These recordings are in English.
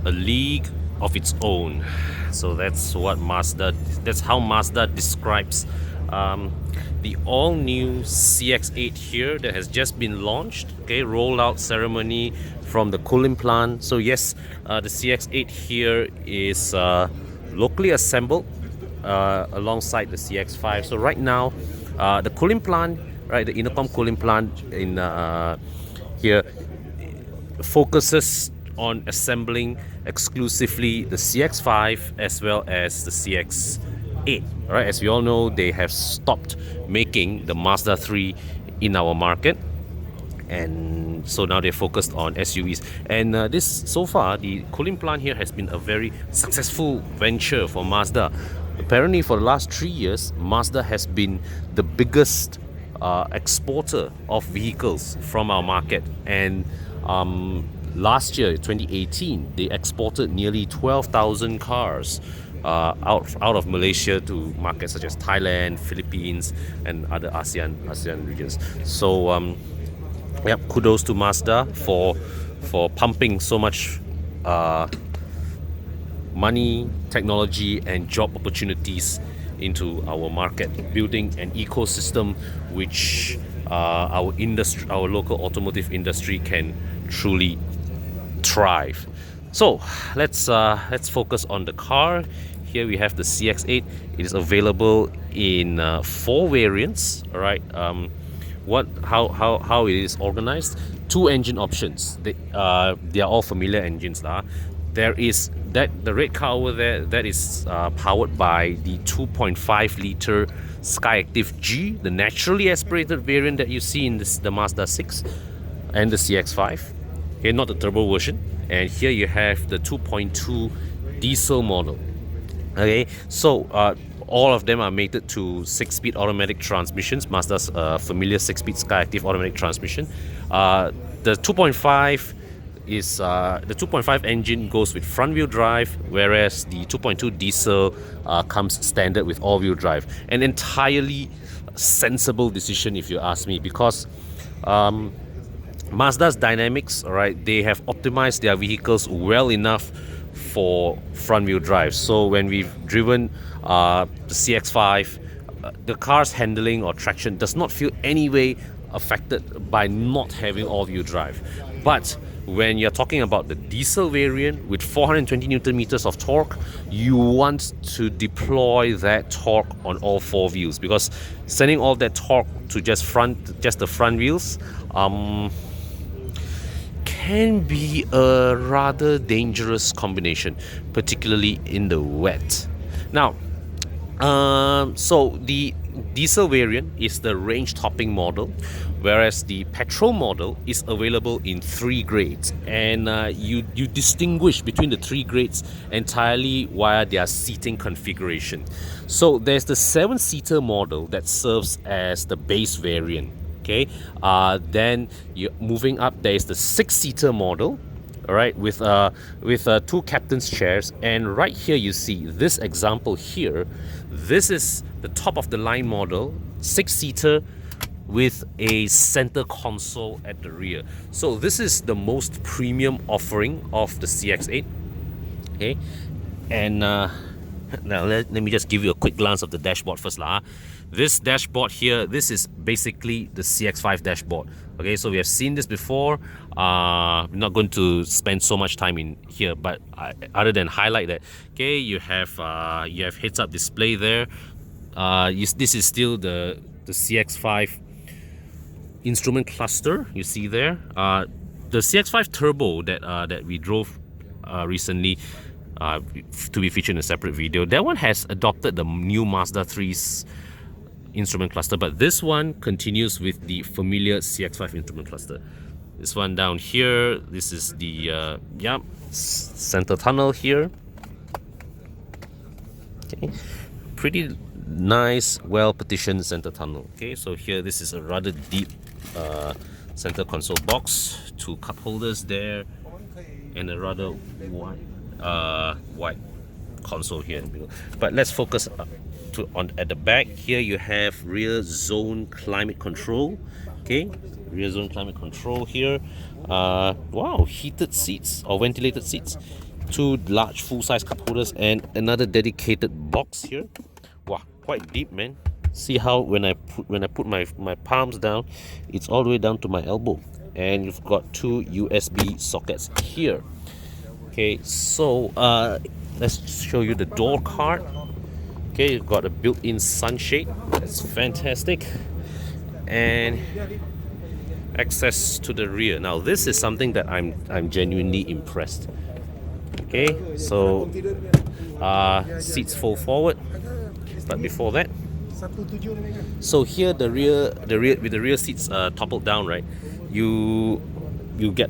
a league of its own. So that's how Mazda describes the all-new CX-8 here that has just been launched. Okay, rollout ceremony from the cooling plant. So yes, the CX-8 here is locally assembled alongside the CX-5. So right now, the cooling plant, right, the intercom cooling plant in here focuses on assembling exclusively the CX-5 as well as the CX-8. Right, as we all know, they have stopped making the Mazda 3 in our market, and so now they're focused on SUVs. And this, so far, the cooling plant here has been a very successful venture for Mazda. Apparently, for the last 3 years, Mazda has been the biggest exporter of vehicles from our market. And last year, 2018, they exported nearly 12,000 cars out of Malaysia to markets such as Thailand, Philippines, and other ASEAN regions. So yep, kudos to Mazda for pumping so much money, technology, and job opportunities into our market, building an ecosystem which our local automotive industry can truly thrive. So let's focus on the car. Here we have the CX-8. It is available in 4 variants. All right. How it is organized? 2 engine options. They are all familiar engines. There is the red car over there that is powered by the 2.5 liter Skyactiv G, the naturally aspirated variant that you see in the Mazda 6 and the CX-5. Okay, not the turbo version. And here you have the 2.2 diesel model. Okay, so all of them are mated to 6-speed automatic transmissions, Mazda's familiar 6-speed Skyactiv automatic transmission. The 2.5 engine goes with front-wheel drive, whereas the 2.2 diesel comes standard with all-wheel drive. An entirely sensible decision, if you ask me, because Mazda's dynamics, all right, they have optimized their vehicles well enough for front-wheel drive. So when we've driven the CX-5, the car's handling or traction does not feel any way affected by not having all-wheel drive. But when you're talking about the diesel variant with 420 Newton meters of torque, you want to deploy that torque on all 4 wheels, because sending all that torque to just the front wheels can be a rather dangerous combination, particularly in the wet. Now, so the diesel variant is the range-topping model, whereas the petrol model is available in 3 grades, and you distinguish between the 3 grades entirely via their seating configuration. So there's the 7-seater model that serves as the base variant. Okay, then you're moving up. There is the 6-seater model, all right, with 2 captain's chairs. And right here you see this example here. This is the top of the line model, 6-seater with a center console at the rear. So this is the most premium offering of the CX-8. Okay, and now let me just give you a quick glance of the dashboard first. This dashboard here, this is basically the CX-5 dashboard. Okay, so we have seen this before. I'm not going to spend so much time in here, but other than highlight that, okay, you have heads-up display there. This is still the CX-5 instrument cluster. You see there, the CX-5 Turbo that we drove recently, to be featured in a separate video. That one has adopted the new Mazda 3's instrument cluster, but this one continues with the familiar CX-5 instrument cluster. This one down here, this is the center tunnel here. Okay, pretty nice, well petitioned center tunnel. Okay, so here this is a rather deep center console box, 2 cup holders there, and a rather wide console here in the middle. But let's focus at the back. Here you have rear zone climate control. Okay, rear zone climate control here. Wow, heated seats or ventilated seats. two large full-size cup holders, and another dedicated box here. Wow, quite deep, man. See how when I put my palms down, it's all the way down to my elbow. And you've got two USB sockets here. Okay, so let's show you the door card. Okay, you've got a built-in sunshade. That's fantastic. And access to the rear. Now this is something that I'm genuinely impressed. Okay, so seats fold forward, but before that, so here the rear with the rear seats toppled down, right? You get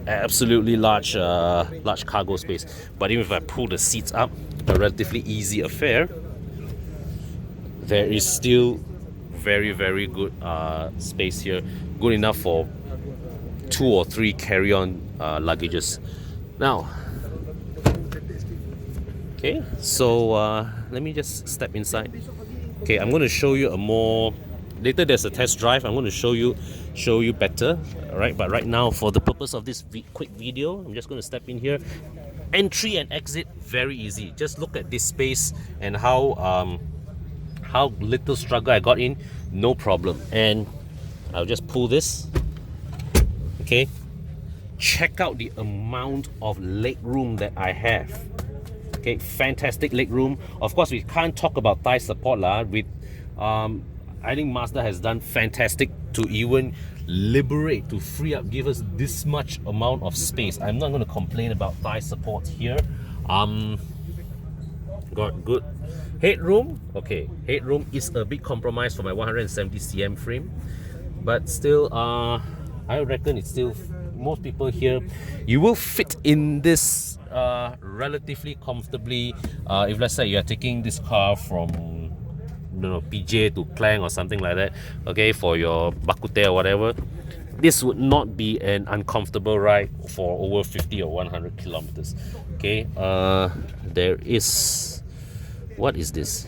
absolutely large cargo space. But even if I pull the seats up, a relatively easy affair, there is still very good space here, good enough for 2 or 3 carry-on luggages. Now, okay, so let me just step inside. Okay, I'm going to show you a more later. There's a test drive. I'm going to show you better. All right, but right now, for the purpose of this quick video, I'm just going to step in here. Entry and exit very easy. Just look at this space and how little struggle I got in. No problem. And I'll just pull this. Okay, check out the amount of leg room that I have. Okay, fantastic leg room. Of course, we can't talk about thigh support lah. With I think Mazda has done fantastic to even liberate, to free up, give us this much amount of space. I'm not going to complain about thigh support here. Got good headroom. Okay, headroom is a big compromise for my 170 cm frame, but still, I reckon it's still, most people here, you will fit in this relatively comfortably. If let's say you are taking this car from PJ to Klang or something like that, okay, for your bakute or whatever, this would not be an uncomfortable ride for over 50 or 100 kilometers. Okay, there is, what is this?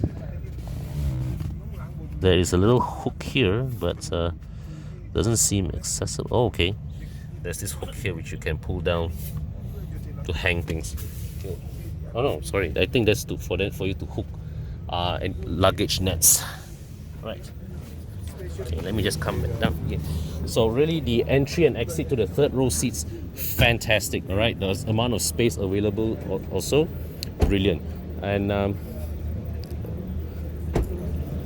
There is a little hook here, but doesn't seem accessible. Oh, okay, there's this hook here which you can pull down to hang things. Okay. Oh no, sorry, I think that's for you to hook and luggage nets. Right. Okay, let me just come back down here. So really, the entry and exit to the third row seats, fantastic. All right, the amount of space available also brilliant. And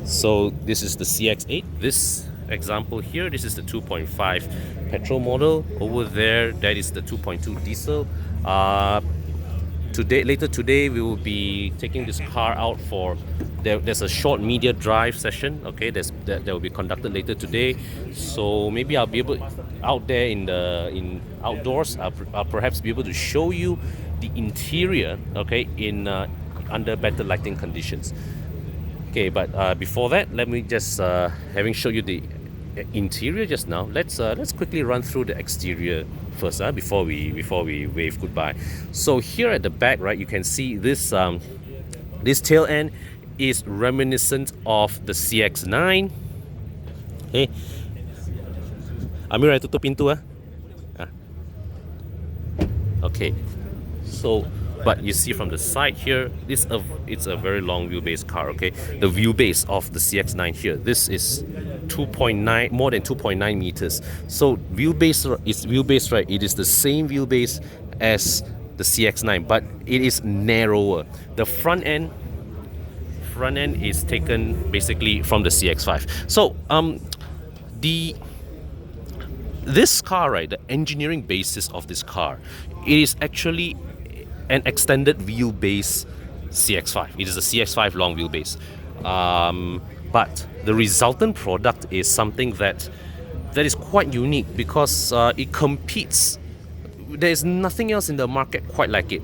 so this is the CX-8. This example here, this is the 2.5 petrol model. Over there, that is the 2.2 diesel. Later today, we will be taking this car out for there's a short media drive session. Okay, that will be conducted later today. So maybe I'll be able out there in outdoors. I'll perhaps be able to show you the interior. Okay, in under better lighting conditions. Okay, but before that, let me just having showed you the interior just now, let's quickly run through the exterior first before we wave goodbye. So here at the back, right, you can see this this tail end is reminiscent of the CX-9. Okay, Amira, tutup pintu Okay, so but you see from the side here, it's a very long wheelbase car. Okay, the wheelbase of the CX-9 here, this is 2.9, more than 2.9 meters. So wheelbase, right? It is the same wheelbase as the CX-9, but it is narrower. The front end is taken basically from the CX-5. So this car, right, the engineering basis of this car, it is actually an extended wheelbase CX-5. It is a CX-5 long wheelbase, but the resultant product is something that is quite unique because it competes. There is nothing else in the market quite like it.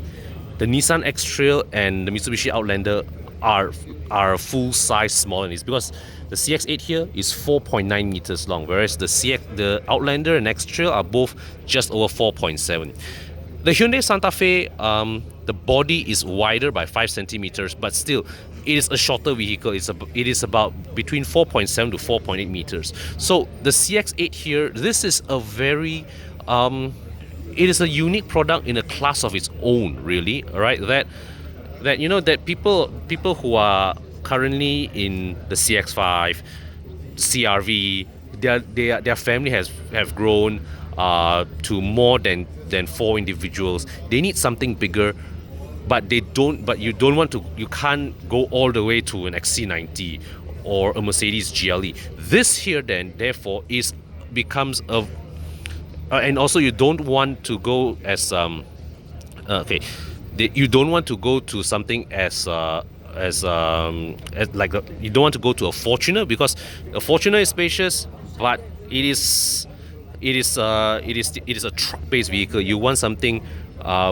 The Nissan X-Trail and the Mitsubishi Outlander are full size smaller than this, because the CX-8 here is 4.9 meters long, whereas the Outlander and X-Trail are both just over 4.7. The Hyundai Santa Fe, the body is wider by 5 centimeters, but still, it is a shorter vehicle. It is about between 4.7 to 4.8 meters. So the CX-8 here, this is a very it is a unique product in a class of its own, really. All right, that you know that people who are currently in the CX-5, CRV, their family have grown to more than 4 individuals. They need something bigger, but you don't want to. You can't go all the way to an XC90 or a Mercedes GLE. This here then, therefore, becomes a and also you don't want to go as okay, you don't want to go to something as like you don't want to go to a Fortuner, because a Fortuner is spacious, but it is a truck-based vehicle. You want something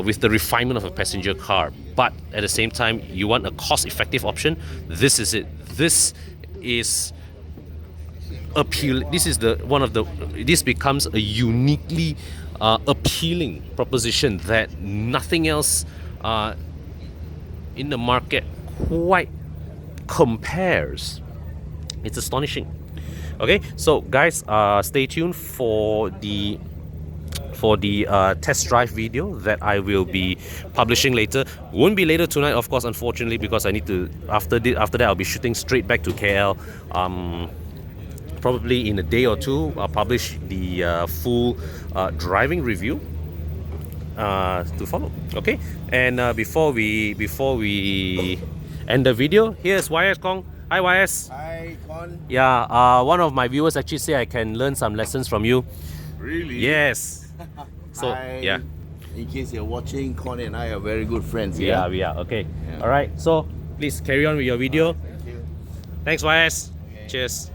with the refinement of a passenger car, but at the same time you want a cost-effective option. This is it. This is appeal. This is the one of the. This becomes a uniquely appealing proposition that nothing else in the market quite compares. It's astonishing. Okay, so guys, stay tuned for the test drive video that I will be publishing later. Won't be later tonight, of course, unfortunately, because I need to after that I'll be shooting straight back to KL. Probably in a day or two, I'll publish the full driving review to follow. Okay, and before we end the video, here's YS Kong. Hi YS. Hi, Con. Yeah, one of my viewers actually say I can learn some lessons from you. Really? Yes. So Hi. yeah. In case you're watching, Con and I are very good friends. Yeah, we are. Okay. Yeah. All right. So please carry on with your video. Thank you. Thanks, YS. Okay. Cheers.